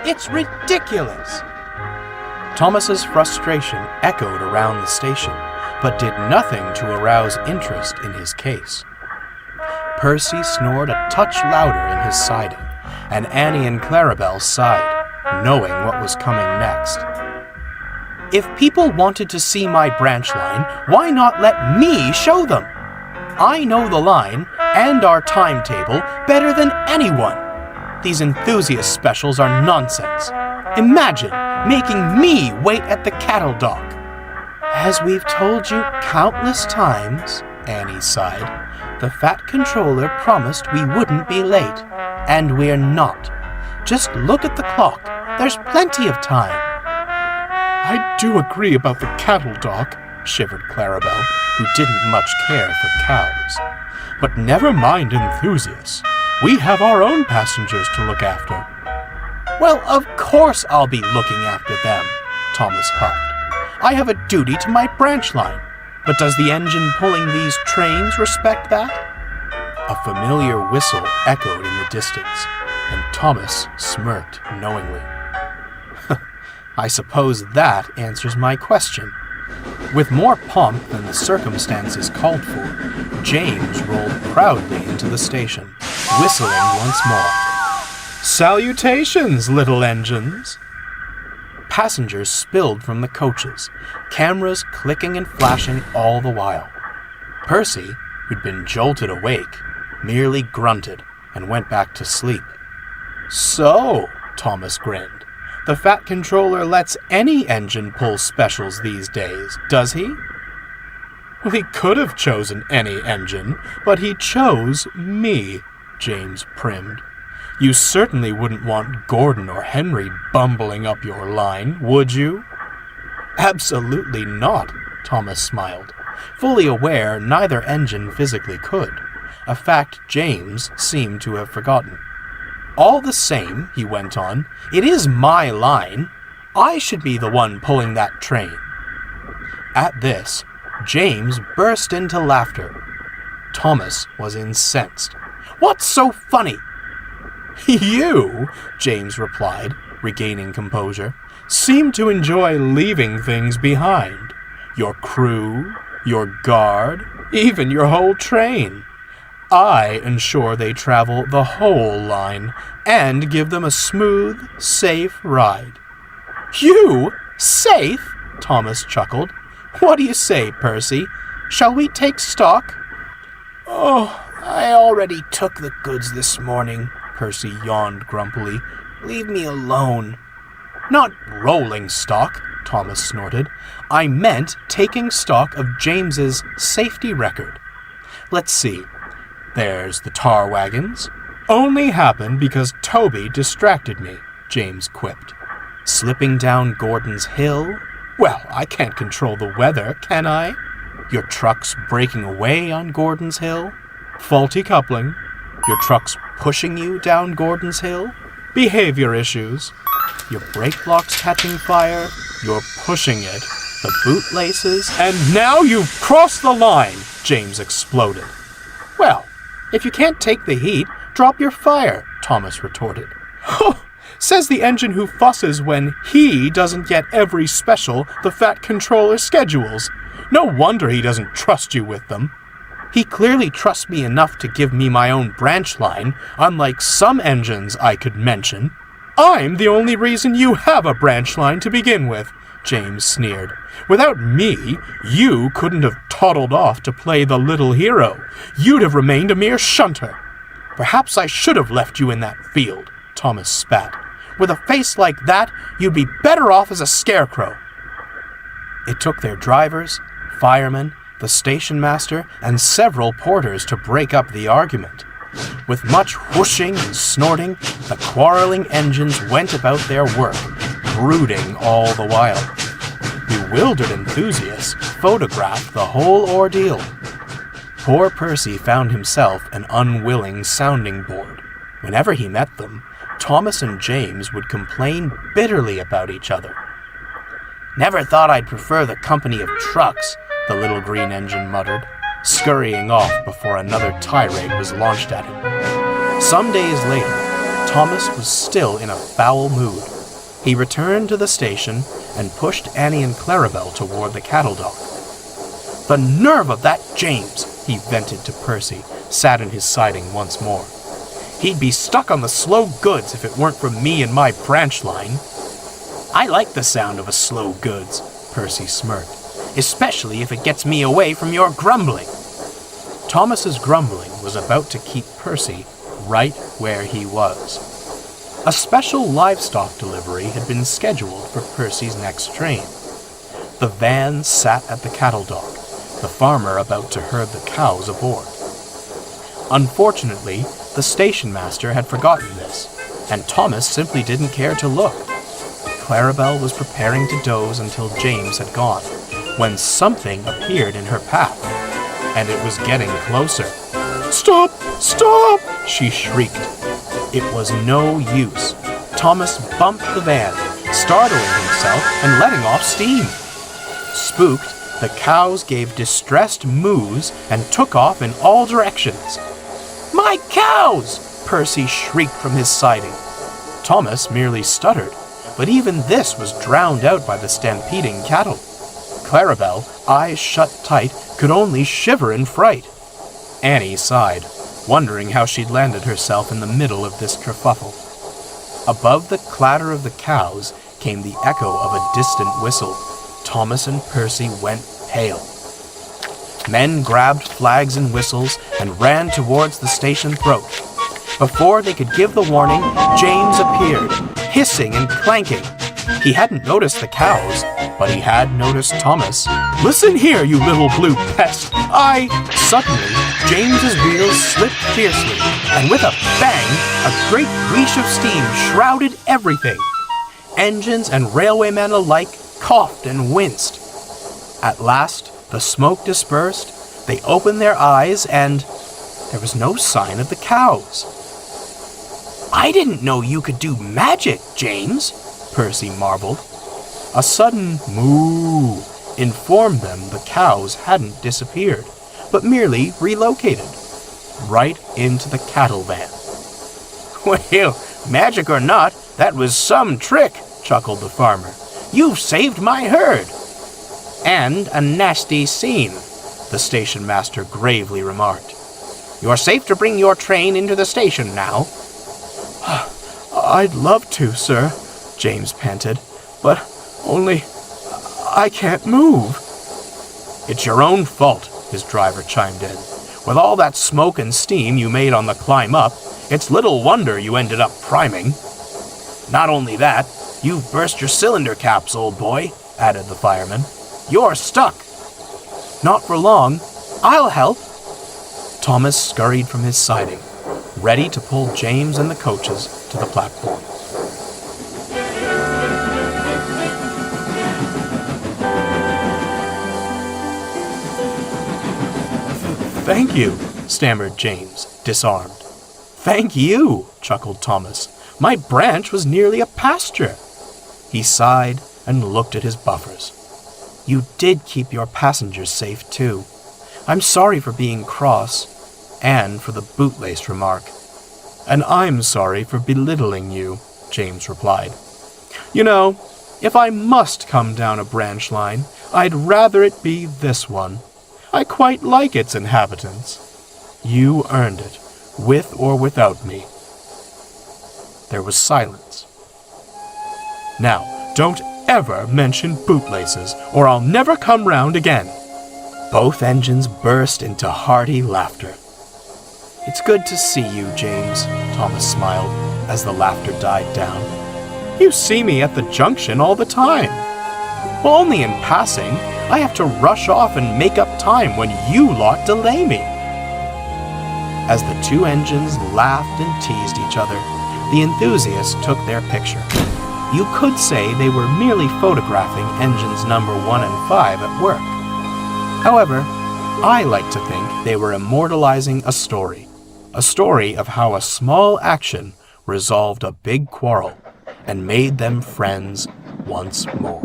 It's ridiculous!" Thomas's frustration echoed around the station, but did nothing to arouse interest in his case. Percy snored a touch louder in his siding, and Annie and Clarabelle sighed, knowing what was coming next. "If people wanted to see my branch line, why not let me show them? I know the line and our timetable better than anyone. These enthusiast specials are nonsense. Imagine making me wait at the cattle dock." "As we've told you countless times," Annie sighed, "the Fat Controller promised we wouldn't be late, and we're not. Just look at the clock. There's plenty of time." "I do agree about the cattle dock," shivered Clarabelle, who didn't much care for cows. "But never mind enthusiasts. We have our own passengers to look after." "Well, of course I'll be looking after them," Thomas huffed. "I have a duty to my branch line. But does the engine pulling these trains respect that?" A familiar whistle echoed in the distance, and Thomas smirked knowingly. "I suppose that answers my question." With more pomp than the circumstances called for, James rolled proudly into the station, whistling once more. "Salutations, little engines!" Passengers spilled from the coaches, cameras clicking and flashing all the while. Percy, who'd been jolted awake, merely grunted and went back to sleep. "So," Thomas grinned, "the Fat Controller lets any engine pull specials these days, does he?" "He could have chosen any engine, but he chose me," James primed. "You certainly wouldn't want Gordon or Henry bumbling up your line, would you?" "Absolutely not," Thomas smiled, fully aware neither engine physically could, a fact James seemed to have forgotten. "All the same," he went on, "it is my line. I should be the one pulling that train." At this, James burst into laughter. Thomas was incensed. "What's so funny?" "You," James replied, regaining composure, "seem to enjoy leaving things behind. Your crew, your guard, even your whole train. I ensure they travel the whole line and give them a smooth, safe ride." "You? Safe?" Thomas chuckled. "What do you say, Percy? Shall we take stock?" "Oh, I already took the goods this morning," Percy yawned grumpily. "Leave me alone." "Not rolling stock," Thomas snorted. "I meant taking stock of James's safety record. Let's see. There's the tar wagons. Only happened because Toby distracted me," James quipped. "Slipping down Gordon's Hill? Well, I can't control the weather, can I? Your truck's breaking away on Gordon's Hill? Faulty coupling. Your truck's pushing you down Gordon's Hill? Behavior issues. Your brake block's catching fire? You're pushing it. The boot laces? And now you've crossed the line!" James exploded. "Well, if you can't take the heat, drop your fire," Thomas retorted. "Says the engine who fusses when he doesn't get every special the Fat Controller schedules. No wonder he doesn't trust you with them." "He clearly trusts me enough to give me my own branch line, unlike some engines I could mention." "I'm the only reason you have a branch line to begin with," James sneered. "Without me, you couldn't have toddled off to play the little hero. You'd have remained a mere shunter." "Perhaps I should have left you in that field," Thomas spat. "With a face like that, you'd be better off as a scarecrow." It took their drivers, firemen, the station master, and several porters to break up the argument. With much whooshing and snorting, the quarreling engines went about their work, brooding all the while. Bewildered enthusiasts photographed the whole ordeal. Poor Percy found himself an unwilling sounding board. Whenever he met them, Thomas and James would complain bitterly about each other. "Never thought I'd prefer the company of trucks," the little green engine muttered, scurrying off before another tirade was launched at him. Some days later, Thomas was still in a foul mood. He returned to the station and pushed Annie and Clarabelle toward the cattle dock. "The nerve of that James," he vented to Percy, sat in his siding once more. "He'd be stuck on the slow goods if it weren't for me and my branch line." "I like the sound of a slow goods," Percy smirked, "especially if it gets me away from your grumbling." Thomas's grumbling was about to keep Percy right where he was. A special livestock delivery had been scheduled for Percy's next train. The van sat at the cattle dock, the farmer about to herd the cows aboard. Unfortunately, the station master had forgotten this, and Thomas simply didn't care to look. Clarabelle was preparing to doze until James had gone, when something appeared in her path, and it was getting closer. "Stop! Stop!" she shrieked. It was no use. Thomas bumped the van, startling himself and letting off steam. Spooked, the cows gave distressed moos and took off in all directions. "My cows!" Percy shrieked from his siding. Thomas merely stuttered, but even this was drowned out by the stampeding cattle. Clarabelle, eyes shut tight, could only shiver in fright. Annie sighed, wondering how she'd landed herself in the middle of this kerfuffle. Above the clatter of the cows came the echo of a distant whistle. Thomas and Percy went pale. Men grabbed flags and whistles and ran towards the station throat. Before they could give the warning, James appeared, hissing and clanking. He hadn't noticed the cows, but he had noticed Thomas. "Listen here, you little blue pest! Suddenly, James's wheels slipped fiercely, and with a bang, a great whoosh of steam shrouded everything. Engines and railwaymen alike coughed and winced. At last, the smoke dispersed, they opened their eyes, and there was no sign of the cows. "I didn't know you could do magic, James," Percy marveled. A sudden moo informed them the cows hadn't disappeared, but merely relocated, right into the cattle van. "Well, magic or not, that was some trick," chuckled the farmer. "You've saved my herd." "And a nasty scene," the station master gravely remarked. "You're safe to bring your train into the station now." "I'd love to, sir," James panted, "but only I can't move." "It's your own fault," his driver chimed in. "With all that smoke and steam you made on the climb up, it's little wonder you ended up priming." "Not only that, you've burst your cylinder caps, old boy," added the fireman. "You're stuck." "Not for long. I'll help." Thomas scurried from his siding, ready to pull James and the coaches to the platform. "Thank you," stammered James, disarmed. "Thank you," chuckled Thomas. "My branch was nearly a pasture." He sighed and looked at his buffers. "You did keep your passengers safe, too. I'm sorry for being cross, and for the bootlace remark." "And I'm sorry for belittling you," James replied. "You know, if I must come down a branch line, I'd rather it be this one. I quite like its inhabitants. You earned it, with or without me." There was silence. "Now, don't ever mention bootlaces, or I'll never come round again." Both engines burst into hearty laughter. "It's good to see you, James," Thomas smiled as the laughter died down. "You see me at the junction all the time." "Well, only in passing. I have to rush off and make up time when you lot delay me." As the two engines laughed and teased each other, the enthusiasts took their picture. You could say they were merely photographing engines number 1 and 5 at work. However, I like to think they were immortalizing a story of how a small action resolved a big quarrel and made them friends once more.